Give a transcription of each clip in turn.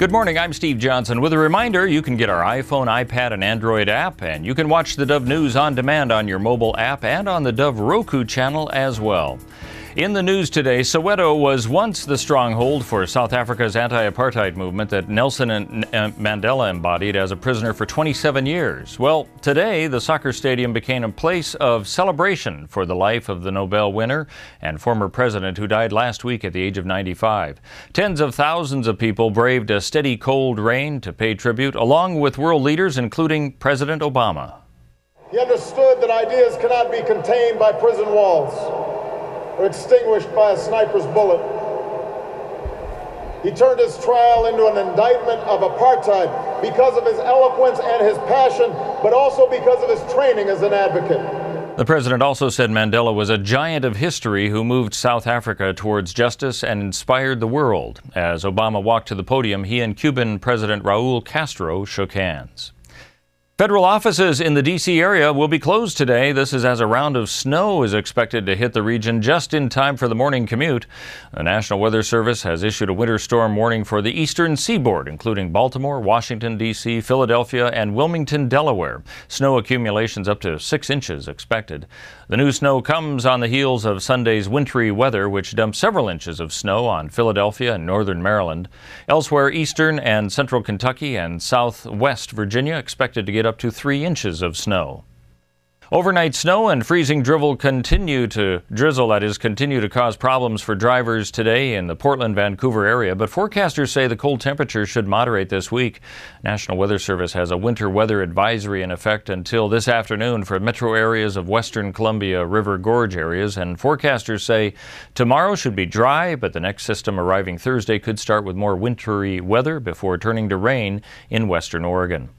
Good morning, I'm Steve Johnson with a reminder you can get our iPhone, iPad, and Android app, and you can watch the Dove News on demand on your mobile app and on the Dove Roku channel as well. In the news today, Soweto was once the stronghold for South Africa's anti-apartheid movement that Nelson and Mandela embodied as a prisoner for 27 years. Well, today the soccer stadium became a place of celebration for the life of the Nobel winner and former president who died last week at the age of 95. Tens of thousands of people braved a steady cold rain to pay tribute, along with world leaders including President Obama. He understood that ideas cannot be contained by prison walls or extinguished by a sniper's bullet. He turned his trial into an indictment of apartheid because of his eloquence and his passion, but also because of his training as an advocate. The president also said Mandela was a giant of history who moved South Africa towards justice and inspired the world. As Obama walked to the podium, he and Cuban President Raul Castro shook hands. Federal offices in the D.C. area will be closed today. This is as a round of snow is expected to hit the region just in time for the morning commute. The National Weather Service has issued a winter storm warning for the eastern seaboard, including Baltimore, Washington, D.C., Philadelphia, and Wilmington, Delaware. Snow accumulations up to 6 inches expected. The new snow comes on the heels of Sunday's wintry weather, which dumped several inches of snow on Philadelphia and northern Maryland. Elsewhere, eastern and central Kentucky and southwest Virginia expected to get up to 3 inches of snow. Overnight snow and freezing drizzle continue to cause problems for drivers today in the Portland-Vancouver area, but forecasters say the cold temperatures should moderate this week. National Weather Service has a winter weather advisory in effect until this afternoon for metro areas of western Columbia River Gorge areas, and forecasters say tomorrow should be dry, but the next system arriving Thursday could start with more wintry weather before turning to rain in western Oregon.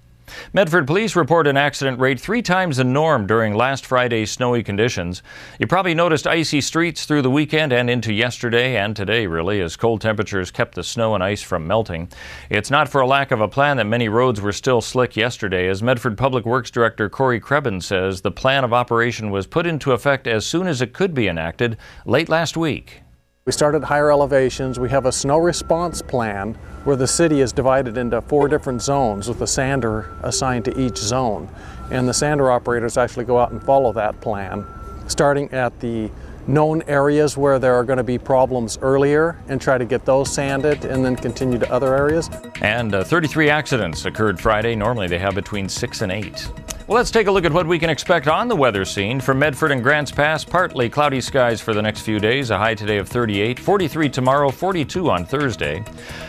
Medford police report an accident rate 3 times the norm during last Friday's snowy conditions. You probably noticed icy streets through the weekend and into yesterday and today, really, as cold temperatures kept the snow and ice from melting. It's not for a lack of a plan that many roads were still slick yesterday, as Medford Public Works Director Corey Krebin says the plan of operation was put into effect as soon as it could be enacted late last week. We started higher elevations. We have a snow response plan where the city is divided into 4 different zones with a sander assigned to each zone. And the sander operators actually go out and follow that plan, starting at the known areas where there are going to be problems earlier and try to get those sanded and then continue to other areas. And 33 accidents occurred Friday. Normally they have between 6 and 8. Well, let's take a look at what we can expect on the weather scene. For Medford and Grants Pass, partly cloudy skies for the next few days. A high today of 38, 43 tomorrow, 42 on Thursday.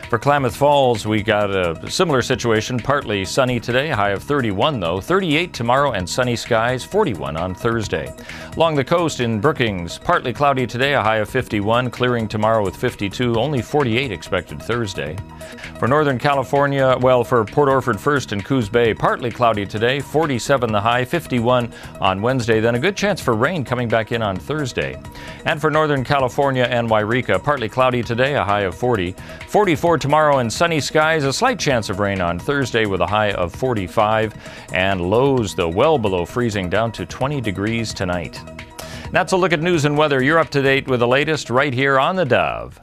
For Klamath Falls, we got a similar situation. Partly sunny today, a high of 31 though. 38 tomorrow and sunny skies, 41 on Thursday. Along the coast in Brookings, partly cloudy today, a high of 51. Clearing tomorrow with 52, only 48 expected Thursday. For Northern California, well, for Port Orford first and Coos Bay, partly cloudy today, 47 the high, 51 on Wednesday, then a good chance for rain coming back in on Thursday. And for Northern California and Wairika, partly cloudy today, a high of 40, 44 tomorrow and sunny skies, a slight chance of rain on Thursday with a high of 45, and lows, though well below freezing, down to 20 degrees tonight. That's a look at news and weather. You're up to date with the latest right here on the Dove.